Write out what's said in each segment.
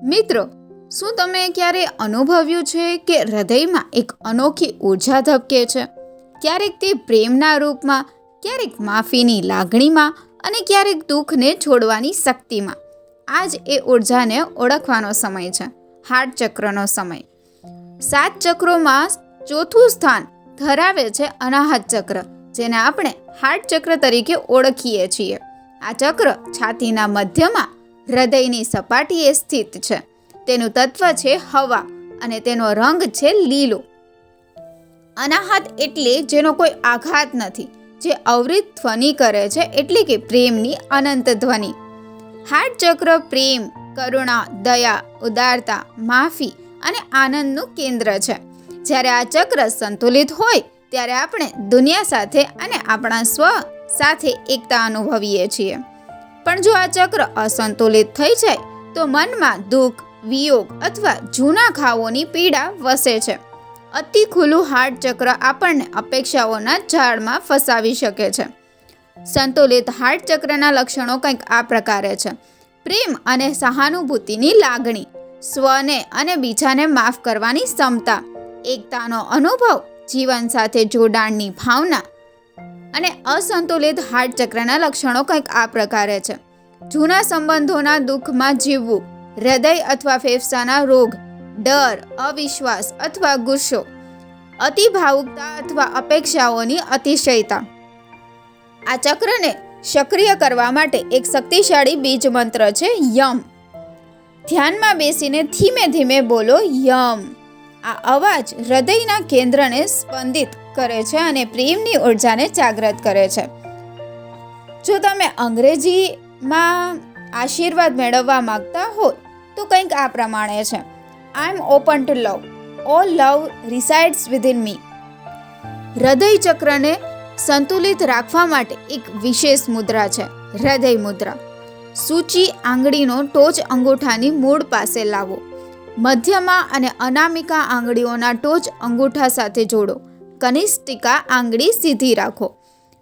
મિત્રો, શું તમે ક્યારે અનુભવ્યું છે કે હૃદયમાં એક અનોખી ઊર્જા ધબકે છે? ક્યારેક તે પ્રેમના રૂપમાં, ક્યારેક માફીની લાગણીમાં અને ક્યારેક દુઃખને છોડવાની શક્તિમાં. આ જ એ ઊર્જાને ઓળખવાનો સમય છે, હાર્ટ ચક્રનો સમય. 7 ચક્રોમાં ચોથું સ્થાન ધરાવે છે અનાહત ચક્ર, જેને આપણે હાર્ટ ચક્ર તરીકે ઓળખીએ છીએ. આ ચક્ર છાતીના મધ્યમાં હૃદયની સપાટીએ સ્થિત છે. તેનું તત્વ છે હવા અને તેનો રંગ છે લીલો. અનાહત એટલે જેનો કોઈ આઘાત નથી, જે અવરિત ધ્વનિ કરે છે, એટલે કે પ્રેમની અનંત ધ્વનિ. હાર્ટ ચક્ર પ્રેમ, કરુણા, દયા, ઉદારતા, માફી અને આનંદનું કેન્દ્ર છે. જ્યારે આ ચક્ર સંતુલિત હોય ત્યારે આપણે દુનિયા સાથે અને આપણા સ્વ સાથે એકતા અનુભવીએ છીએ. પણ જો આ ચક્ર અસંતુલિત થઈ જાય તો મનમાં દુઃખ, વિયોગ અથવા જૂના ઘાવોની પીડા વસે છે. અતિ ખુલ્લું હાર્ટ ચક્ર આપણને અપેક્ષાઓના જાળમાં ફસાવી શકે છે. સંતુલિત હાર્ટ ચક્રના લક્ષણો કંઈક આ પ્રકારે છે: પ્રેમ અને સહાનુભૂતિની લાગણી, સ્વને અને બીજાને માફ કરવાની ક્ષમતા, એકતાનો અનુભવ, જીવન સાથે જોડાણની ભાવના. અને અસંતુલિત હાર્ટ ચક્રના લક્ષણો કંઈક આ પ્રકારે છે: જૂના સંબંધોના દુઃખમાં જીવવું, હૃદય અથવા ફેફસાના રોગ, ડર, અવિશ્વાસ અથવા ગુસ્સો, અતિ ભાવુકતા અથવા અપેક્ષાઓની અતિશયતા. આ ચક્રને સક્રિય કરવા માટે એક શક્તિશાળી બીજ મંત્ર છે યમ. ધ્યાનમાં બેસીને ધીમે ધીમે બોલો યમ. આ અવાજ હૃદયના કેન્દ્રને સ્પંદિત કરે છે અને પ્રેમની ઉર્જાને જાગૃત કરે છે. જો તમે અંગ્રેજીમાં આશીર્વાદ મેળવવા માંગતા હો તો કંઈક આ પ્રમાણે છે: I am open to love. All love resides within me. હૃદય ચક્રને સંતુલિત રાખવા માટે એક વિશેષ મુદ્રા છે, હૃદય મુદ્રા. સૂચી આંગળીનો ટોચ અંગૂઠાની મૂળ પાસે લાવો. મધ્યમાં અને અનામિકા આંગળીઓના ટોચ અંગૂઠા સાથે જોડો. કનિષ્ઠિકા આંગળી સીધી રાખો.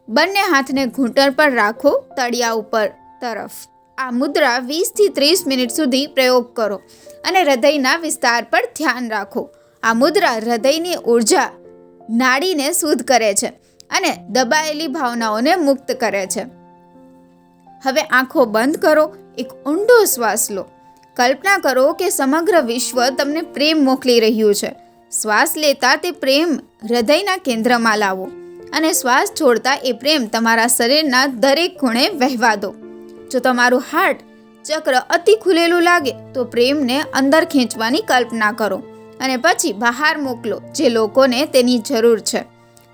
બંને હાથને ઘૂંટણ પર રાખો, તળિયા ઉપર તરફ. આ મુદ્રા 20 થી 30 મિનિટ સુધી પ્રયોગ કરો અને હૃદયના વિસ્તાર પર ધ્યાન રાખો. આ મુદ્રા હૃદયની ઉર્જા નાડીને શુદ્ધ કરે છે અને દબાયેલી ભાવનાઓને મુક્ત કરે છે. હવે આંખો બંધ કરો, એક ઊંડો શ્વાસ લો. કલ્પના કરો કે સમગ્ર વિશ્વ તમને પ્રેમ મોકલી રહ્યું છે. શ્વાસ લેતા તે પ્રેમ હૃદયના કેન્દ્રમાં લાવો અને શ્વાસ છોડતા એ પ્રેમ તમારા શરીરના દરેક ખૂણે વહેવા દો. જો તમારું હાર્ટ ચક્ર અતિ ખુલેલું લાગે તો પ્રેમને અંદર ખેંચવાની કલ્પના કરો અને પછી બહાર મોકલો જે લોકોને તેની જરૂર છે.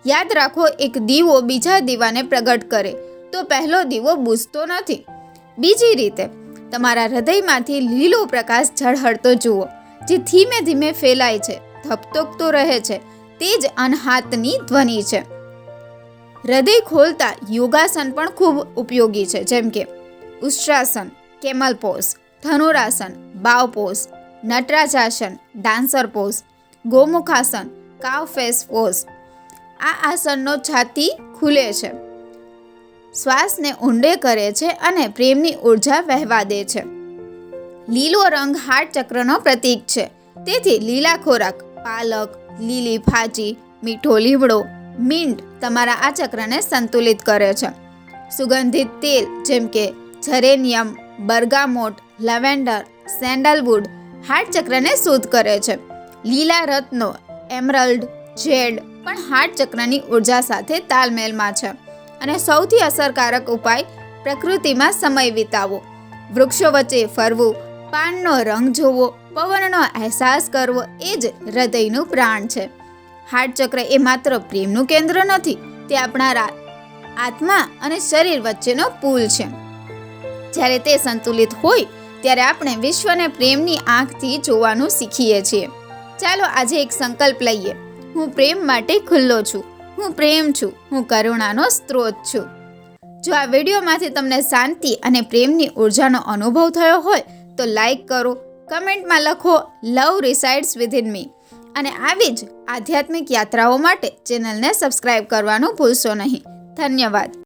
યાદ રાખો, એક દીવો બીજા દીવાને પ્રગટ કરે તો પહેલો દીવો બુઝતો નથી. બીજી રીતે, તમારા હૃદયમાંથી લીલો પ્રકાશ ઝળહળતો જુઓ, જે ધીમે ધીમે ફેલાય છે, ધબધબતો રહે છે. તે જ અનાહતની ધ્વનિ છે. હૃદય ખોલતા યોગાસન પણ ખૂબ ઉપયોગી છે, જેમ કે ઉષ્ટ્રાસન, કેમલ પોઝ, ધનુરાસન, બાવ પોઝ, નટરાજાસન, ડાન્સર પોઝ, ગોમુખાસન, કાવ ફેસ પોઝ. આ આસનનો છાતી ખુલે છે, શ્વાસને ઊંડે કરે છે અને પ્રેમની ઉર્જા વહેવા દે છે. લીલો રંગ હાર્ટ ચક્રનો પ્રતીક છે, તેથી લીલા ખોરાક, પાલક, લીલી ભાજી, મીઠો લીમડો, મિન્ટ તમારા આ ચક્રને સંતુલિત કરે છે. સુગંધિત તેલ જેમ કે જરેનિયમ, બર્ગામોટ, લવેન્ડર, સેન્ડલવુડ હાર્ટ ચક્રને શુદ્ધ કરે છે. લીલા રત્નો, એમરલ્ડ, જેડ પણ હાર્ટ ચક્રની ઉર્જા સાથે તાલમેલમાં છે. અને સૌથી અસરકારક ઉપાય, પ્રકૃતિમાં સમય વિતાવો. વૃક્ષો વચ્ચે ફરવું, પાનનો રંગ જોવો, પવનનો અહેસાસ કરવો એ જ હૃદયનું પ્રાણ છે. હાર્ટ ચક્ર એ માત્ર પ્રેમનું કેન્દ્ર નથી, તે આપણા આત્મા અને શરીર વચ્ચેનો પુલ છે. જ્યારે તે સંતુલિત હોય ત્યારે આપણે વિશ્વને પ્રેમની આંખથી જોવાનું શીખીએ છીએ. ચાલો આજે એક સંકલ્પ લઈએ: હું પ્રેમ માટે ખુલ્લો છું, હું પ્રેમ છું, હું કરુણાનો સ્ત્રોત છું. જો આ વિડીયોમાંથી તમને શાંતિ અને પ્રેમની ઉર્જાનો અનુભવ થયો હોય તો લાઈક કરો, કમેન્ટમાં લખો લવ રિસાઇડ્સ વિધિન મી. અને આવી જ આધ્યાત્મિક યાત્રાઓ માટે ચેનલને સબસ્ક્રાઇબ કરવાનું ભૂલશો નહીં. ધન્યવાદ.